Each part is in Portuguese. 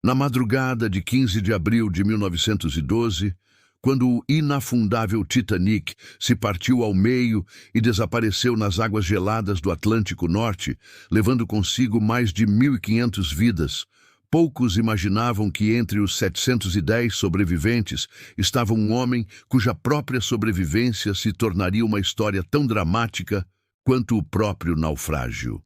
Na madrugada de 15 de abril de 1912, quando o inafundável Titanic se partiu ao meio e desapareceu nas águas geladas do Atlântico Norte, levando consigo mais de 1.500 vidas, poucos imaginavam que entre os 710 sobreviventes estava um homem cuja própria sobrevivência se tornaria uma história tão dramática quanto o próprio naufrágio.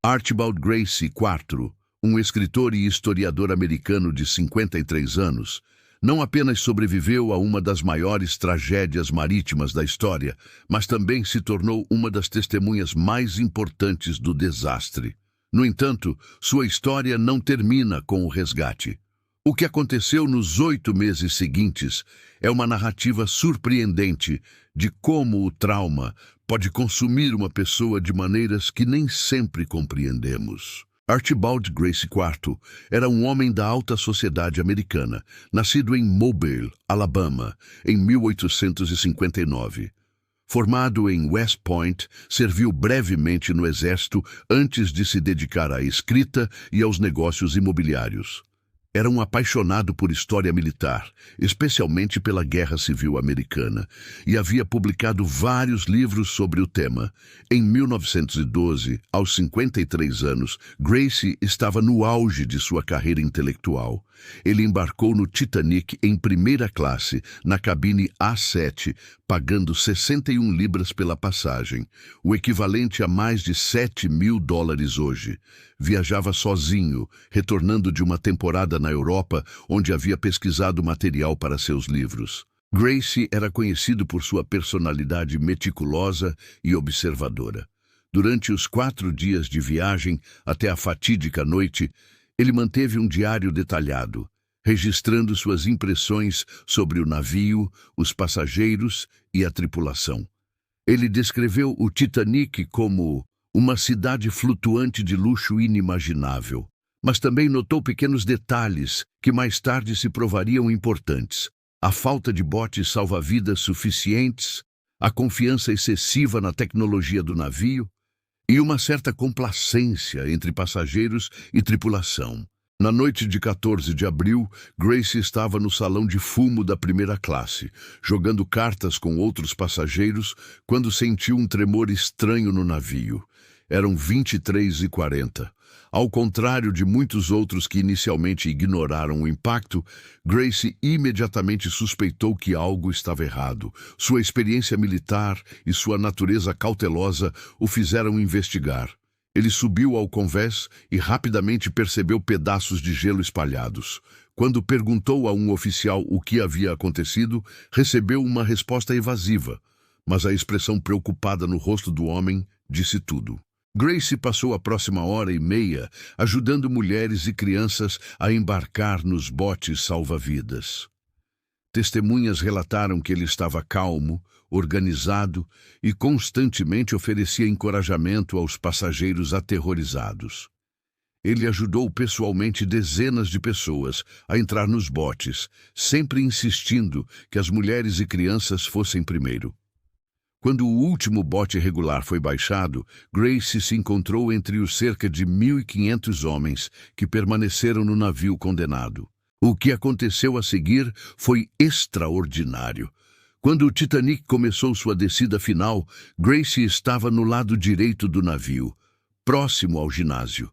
Archibald Gracie IV, um escritor e historiador americano de 53 anos, não apenas sobreviveu a uma das maiores tragédias marítimas da história, mas também se tornou uma das testemunhas mais importantes do desastre. No entanto, sua história não termina com o resgate. O que aconteceu nos 8 meses seguintes é uma narrativa surpreendente de como o trauma pode consumir uma pessoa de maneiras que nem sempre compreendemos. Archibald Gracie IV era um homem da alta sociedade americana, nascido em Mobile, Alabama, em 1859. Formado em West Point, serviu brevemente no exército antes de se dedicar à escrita e aos negócios imobiliários. Era um apaixonado por história militar, especialmente pela Guerra Civil Americana, e havia publicado vários livros sobre o tema. Em 1912, aos 53 anos, Gracie estava no auge de sua carreira intelectual. Ele embarcou no Titanic em primeira classe, na cabine A7, pagando 61 libras pela passagem, o equivalente a mais de $7.000 hoje. Viajava sozinho, retornando de uma temporada na Europa, onde havia pesquisado material para seus livros. Gracie era conhecido por sua personalidade meticulosa e observadora. Durante os 4 dias de viagem, até a fatídica noite, ele manteve um diário detalhado, registrando suas impressões sobre o navio, os passageiros e a tripulação. Ele descreveu o Titanic como uma cidade flutuante de luxo inimaginável, mas também notou pequenos detalhes que mais tarde se provariam importantes. A falta de botes salva-vidas suficientes, a confiança excessiva na tecnologia do navio e uma certa complacência entre passageiros e tripulação. Na noite de 14 de abril, Gracie estava no salão de fumo da primeira classe, jogando cartas com outros passageiros, quando sentiu um tremor estranho no navio. Eram 23h40. Ao contrário de muitos outros que inicialmente ignoraram o impacto, Gracie imediatamente suspeitou que algo estava errado. Sua experiência militar e sua natureza cautelosa o fizeram investigar. Ele subiu ao convés e rapidamente percebeu pedaços de gelo espalhados. Quando perguntou a um oficial o que havia acontecido, recebeu uma resposta evasiva, mas a expressão preocupada no rosto do homem disse tudo. Gracie passou a próxima 1h30 ajudando mulheres e crianças a embarcar nos botes salva-vidas. Testemunhas relataram que ele estava calmo, organizado e constantemente oferecia encorajamento aos passageiros aterrorizados. Ele ajudou pessoalmente dezenas de pessoas a entrar nos botes, sempre insistindo que as mulheres e crianças fossem primeiro. Quando o último bote regular foi baixado, Gracie se encontrou entre os cerca de 1.500 homens que permaneceram no navio condenado. O que aconteceu a seguir foi extraordinário. Quando o Titanic começou sua descida final, Gracie estava no lado direito do navio, próximo ao ginásio.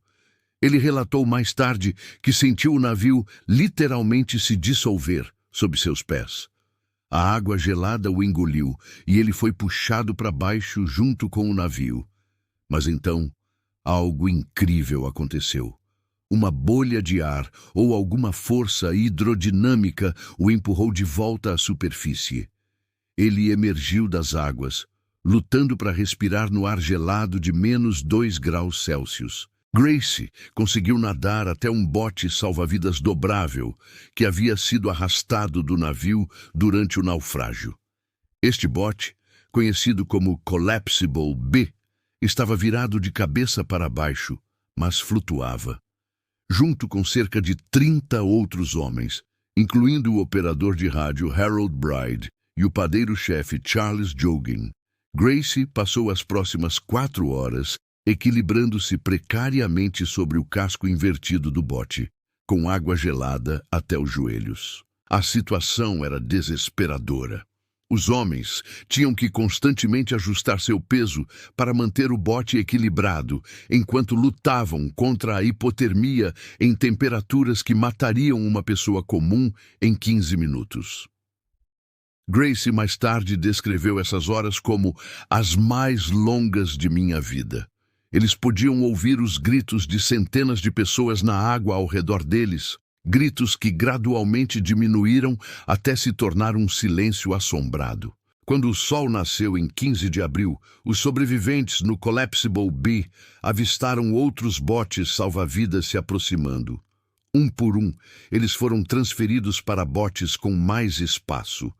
Ele relatou mais tarde que sentiu o navio literalmente se dissolver sob seus pés. A água gelada o engoliu e ele foi puxado para baixo junto com o navio. Mas então, algo incrível aconteceu. Uma bolha de ar ou alguma força hidrodinâmica o empurrou de volta à superfície. Ele emergiu das águas, lutando para respirar no ar gelado de -2 °C. Gracie conseguiu nadar até um bote salva-vidas dobrável que havia sido arrastado do navio durante o naufrágio. Este bote, conhecido como Collapsible B, estava virado de cabeça para baixo, mas flutuava. Junto com cerca de 30 outros homens, incluindo o operador de rádio Harold Bride e o padeiro-chefe Charles Jougin, Gracie passou as próximas 4 horas equilibrando-se precariamente sobre o casco invertido do bote, com água gelada até os joelhos. A situação era desesperadora. Os homens tinham que constantemente ajustar seu peso para manter o bote equilibrado, enquanto lutavam contra a hipotermia em temperaturas que matariam uma pessoa comum em 15 minutos. Gracie mais tarde descreveu essas horas como as mais longas de minha vida. Eles podiam ouvir os gritos de centenas de pessoas na água ao redor deles, gritos que gradualmente diminuíram até se tornar um silêncio assombrado. Quando o sol nasceu em 15 de abril, os sobreviventes no Collapsible B avistaram outros botes salva-vidas se aproximando. Um por um, eles foram transferidos para botes com mais espaço.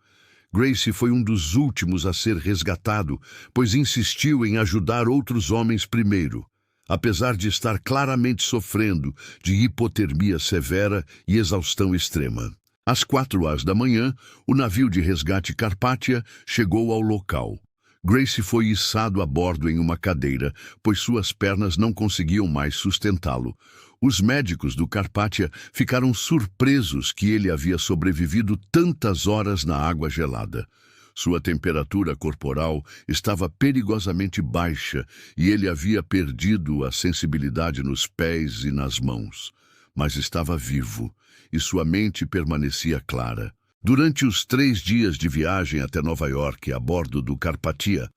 Gracie foi um dos últimos a ser resgatado, pois insistiu em ajudar outros homens primeiro, apesar de estar claramente sofrendo de hipotermia severa e exaustão extrema. Às 4 da manhã, o navio de resgate Carpathia chegou ao local. Gracie foi içado a bordo em uma cadeira, pois suas pernas não conseguiam mais sustentá-lo. Os médicos do Carpathia ficaram surpresos que ele havia sobrevivido tantas horas na água gelada. Sua temperatura corporal estava perigosamente baixa e ele havia perdido a sensibilidade nos pés e nas mãos. Mas estava vivo e sua mente permanecia clara. Durante os 3 dias de viagem até Nova York a bordo do Carpathia,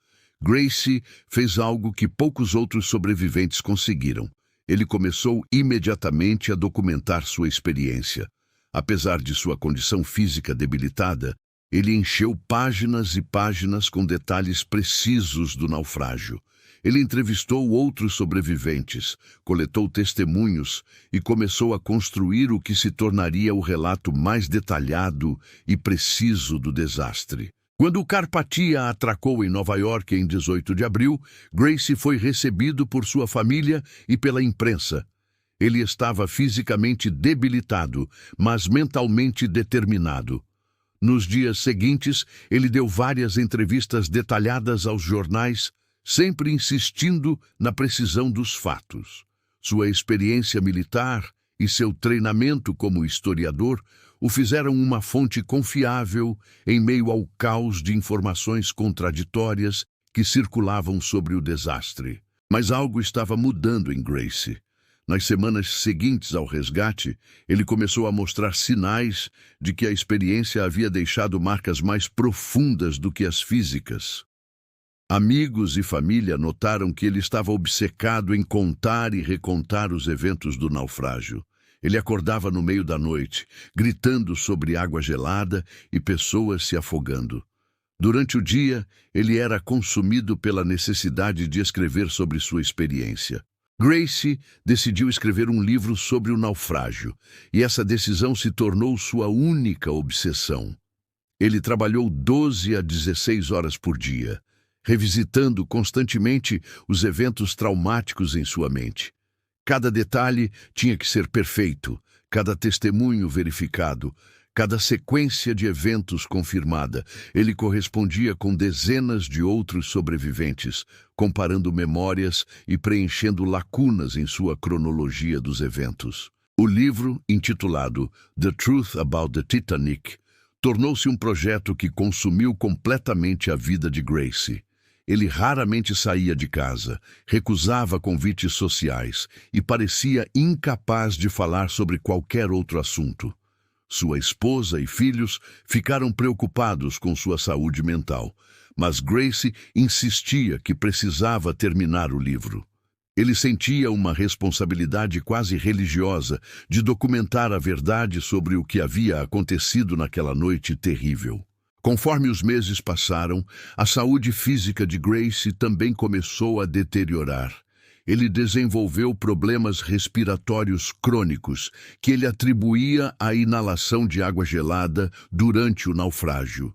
Gracie fez algo que poucos outros sobreviventes conseguiram. Ele começou imediatamente a documentar sua experiência. Apesar de sua condição física debilitada, ele encheu páginas e páginas com detalhes precisos do naufrágio. Ele entrevistou outros sobreviventes, coletou testemunhos e começou a construir o que se tornaria o relato mais detalhado e preciso do desastre. Quando o Carpathia atracou em Nova York em 18 de abril, Gracie foi recebido por sua família e pela imprensa. Ele estava fisicamente debilitado, mas mentalmente determinado. Nos dias seguintes, ele deu várias entrevistas detalhadas aos jornais, sempre insistindo na precisão dos fatos. Sua experiência militar e seu treinamento como historiador o fizeram uma fonte confiável em meio ao caos de informações contraditórias que circulavam sobre o desastre. Mas algo estava mudando em Gracie. Nas semanas seguintes ao resgate, ele começou a mostrar sinais de que a experiência havia deixado marcas mais profundas do que as físicas. Amigos e família notaram que ele estava obcecado em contar e recontar os eventos do naufrágio. Ele acordava no meio da noite, gritando sobre água gelada e pessoas se afogando. Durante o dia, ele era consumido pela necessidade de escrever sobre sua experiência. Gracie decidiu escrever um livro sobre o naufrágio, e essa decisão se tornou sua única obsessão. Ele trabalhou 12 a 16 horas por dia, revisitando constantemente os eventos traumáticos em sua mente. Cada detalhe tinha que ser perfeito, cada testemunho verificado, cada sequência de eventos confirmada. Ele correspondia com dezenas de outros sobreviventes, comparando memórias e preenchendo lacunas em sua cronologia dos eventos. O livro, intitulado The Truth About the Titanic, tornou-se um projeto que consumiu completamente a vida de Gracie. Ele raramente saía de casa, recusava convites sociais e parecia incapaz de falar sobre qualquer outro assunto. Sua esposa e filhos ficaram preocupados com sua saúde mental, mas Gracie insistia que precisava terminar o livro. Ele sentia uma responsabilidade quase religiosa de documentar a verdade sobre o que havia acontecido naquela noite terrível. Conforme os meses passaram, a saúde física de Gracie também começou a deteriorar. Ele desenvolveu problemas respiratórios crônicos que ele atribuía à inalação de água gelada durante o naufrágio.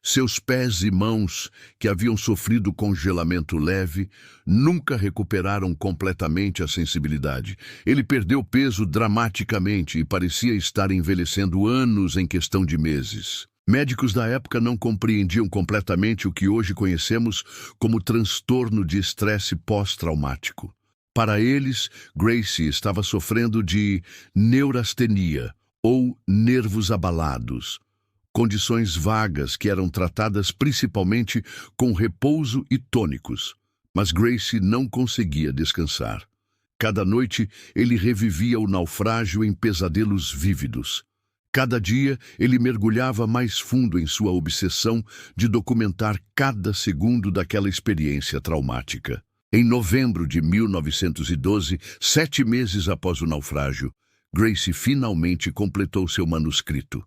Seus pés e mãos, que haviam sofrido congelamento leve, nunca recuperaram completamente a sensibilidade. Ele perdeu peso dramaticamente e parecia estar envelhecendo anos em questão de meses. Médicos da época não compreendiam completamente o que hoje conhecemos como transtorno de estresse pós-traumático. Para eles, Gracie estava sofrendo de neurastenia, ou nervos abalados, condições vagas que eram tratadas principalmente com repouso e tônicos. Mas Gracie não conseguia descansar. Cada noite ele revivia o naufrágio em pesadelos vívidos. Cada dia ele mergulhava mais fundo em sua obsessão de documentar cada segundo daquela experiência traumática. Em novembro de 1912, 7 meses após o naufrágio, Gracie finalmente completou seu manuscrito.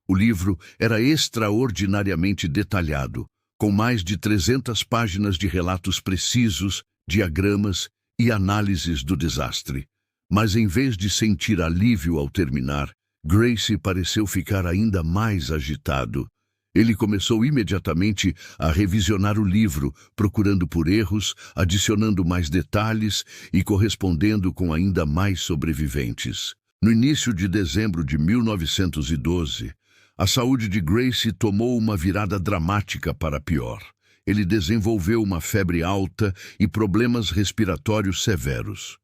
O livro era extraordinariamente detalhado, com mais de 300 páginas de relatos precisos, diagramas e análises do desastre. Mas em vez de sentir alívio ao terminar, Gracie pareceu ficar ainda mais agitado. Ele começou imediatamente a revisionar o livro, procurando por erros, adicionando mais detalhes e correspondendo com ainda mais sobreviventes. No início de dezembro de 1912, a saúde de Gracie tomou uma virada dramática para pior. Ele desenvolveu uma febre alta e problemas respiratórios severos.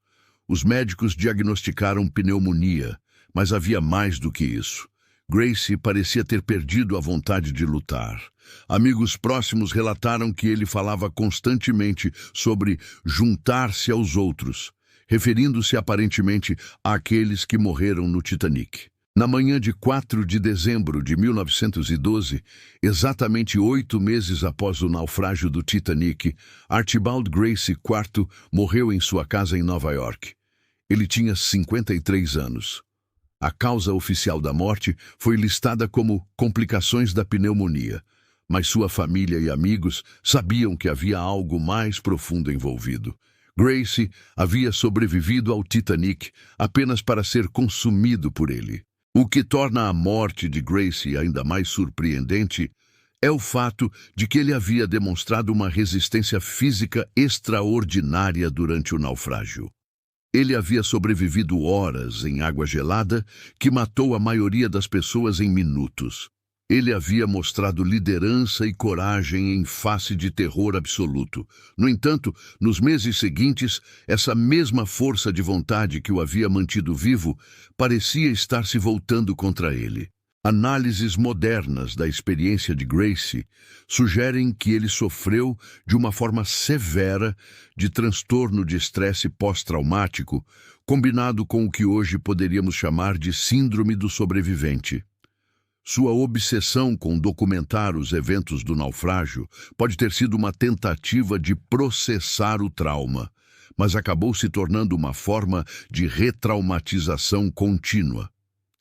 Os médicos diagnosticaram pneumonia, mas havia mais do que isso. Gracie parecia ter perdido a vontade de lutar. Amigos próximos relataram que ele falava constantemente sobre juntar-se aos outros, referindo-se aparentemente àqueles que morreram no Titanic. Na manhã de 4 de dezembro de 1912, exatamente 8 meses após o naufrágio do Titanic, Archibald Gracie IV morreu em sua casa em Nova York. Ele tinha 53 anos. A causa oficial da morte foi listada como complicações da pneumonia, mas sua família e amigos sabiam que havia algo mais profundo envolvido. Gracie havia sobrevivido ao Titanic apenas para ser consumido por ele. O que torna a morte de Gracie ainda mais surpreendente é o fato de que ele havia demonstrado uma resistência física extraordinária durante o naufrágio. Ele havia sobrevivido horas em água gelada, que matou a maioria das pessoas em minutos. Ele havia mostrado liderança e coragem em face de terror absoluto. No entanto, nos meses seguintes, essa mesma força de vontade que o havia mantido vivo parecia estar se voltando contra ele. Análises modernas da experiência de Gracie sugerem que ele sofreu de uma forma severa de transtorno de estresse pós-traumático, combinado com o que hoje poderíamos chamar de síndrome do sobrevivente. Sua obsessão com documentar os eventos do naufrágio pode ter sido uma tentativa de processar o trauma, mas acabou se tornando uma forma de retraumatização contínua.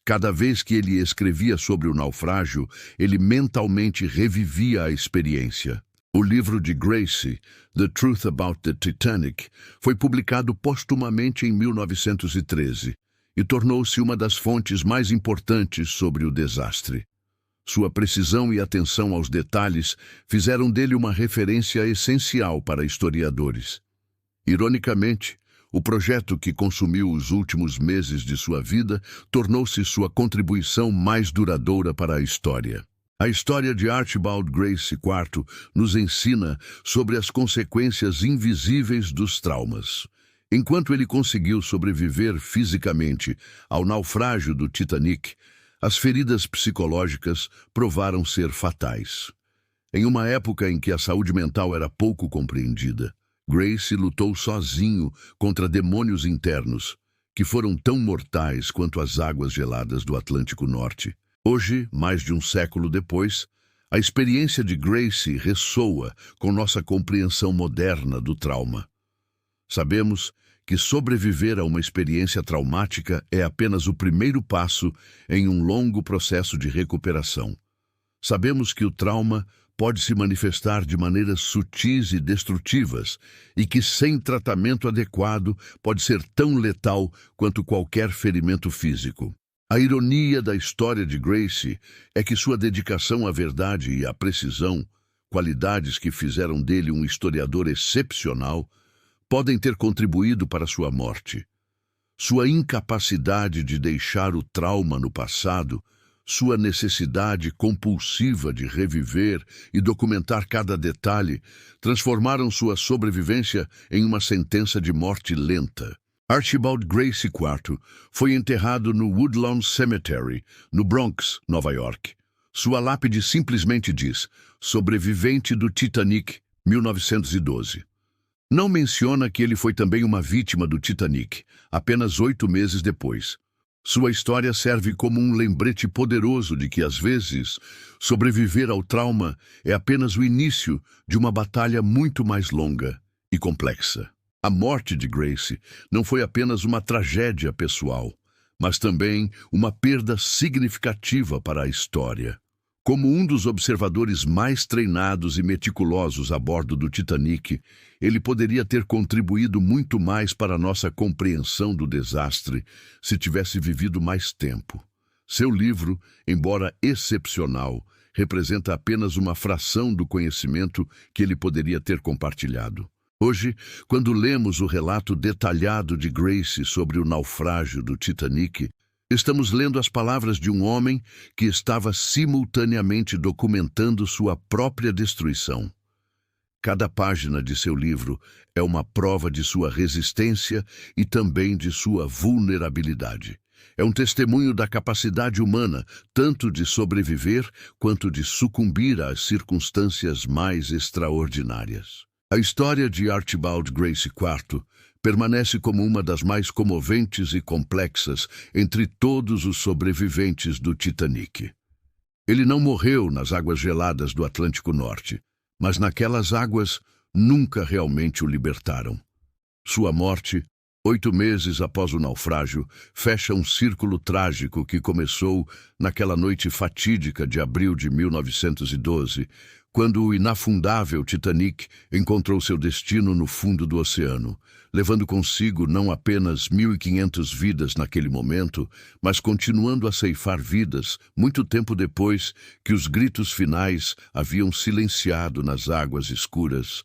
Cada vez que ele escrevia sobre o naufrágio, ele mentalmente revivia a experiência. O livro de Gracie, The Truth About the Titanic, foi publicado postumamente em 1913 e tornou-se uma das fontes mais importantes sobre o desastre. Sua precisão e atenção aos detalhes fizeram dele uma referência essencial para historiadores. Ironicamente, o projeto que consumiu os últimos meses de sua vida tornou-se sua contribuição mais duradoura para a história. A história de Archibald Gracie IV nos ensina sobre as consequências invisíveis dos traumas. Enquanto ele conseguiu sobreviver fisicamente ao naufrágio do Titanic, as feridas psicológicas provaram ser fatais. Em uma época em que a saúde mental era pouco compreendida, Gracie lutou sozinho contra demônios internos, que foram tão mortais quanto as águas geladas do Atlântico Norte. Hoje, mais de um século depois, a experiência de Gracie ressoa com nossa compreensão moderna do trauma. Sabemos que sobreviver a uma experiência traumática é apenas o primeiro passo em um longo processo de recuperação. Sabemos que o trauma pode se manifestar de maneiras sutis e destrutivas e que, sem tratamento adequado, pode ser tão letal quanto qualquer ferimento físico. A ironia da história de Gracie é que sua dedicação à verdade e à precisão, qualidades que fizeram dele um historiador excepcional, podem ter contribuído para sua morte. Sua incapacidade de deixar o trauma no passado Sua necessidade compulsiva de reviver e documentar cada detalhe transformaram sua sobrevivência em uma sentença de morte lenta. Archibald Gracie IV foi enterrado no Woodlawn Cemetery, no Bronx, Nova York. Sua lápide simplesmente diz: sobrevivente do Titanic, 1912. Não menciona que ele foi também uma vítima do Titanic, apenas 8 meses depois. Sua história serve como um lembrete poderoso de que, às vezes, sobreviver ao trauma é apenas o início de uma batalha muito mais longa e complexa. A morte de Gracie não foi apenas uma tragédia pessoal, mas também uma perda significativa para a história. Como um dos observadores mais treinados e meticulosos a bordo do Titanic, ele poderia ter contribuído muito mais para a nossa compreensão do desastre se tivesse vivido mais tempo. Seu livro, embora excepcional, representa apenas uma fração do conhecimento que ele poderia ter compartilhado. Hoje, quando lemos o relato detalhado de Gracie sobre o naufrágio do Titanic, estamos lendo as palavras de um homem que estava simultaneamente documentando sua própria destruição. Cada página de seu livro é uma prova de sua resistência e também de sua vulnerabilidade. É um testemunho da capacidade humana, tanto de sobreviver quanto de sucumbir às circunstâncias mais extraordinárias. A história de Archibald Gracie IV permanece como uma das mais comoventes e complexas entre todos os sobreviventes do Titanic. Ele não morreu nas águas geladas do Atlântico Norte, mas naquelas águas nunca realmente o libertaram. Sua morte, 8 meses após o naufrágio, fecha um círculo trágico que começou naquela noite fatídica de abril de 1912, quando o inafundável Titanic encontrou seu destino no fundo do oceano, levando consigo não apenas 1.500 vidas naquele momento, mas continuando a ceifar vidas muito tempo depois que os gritos finais haviam silenciado nas águas escuras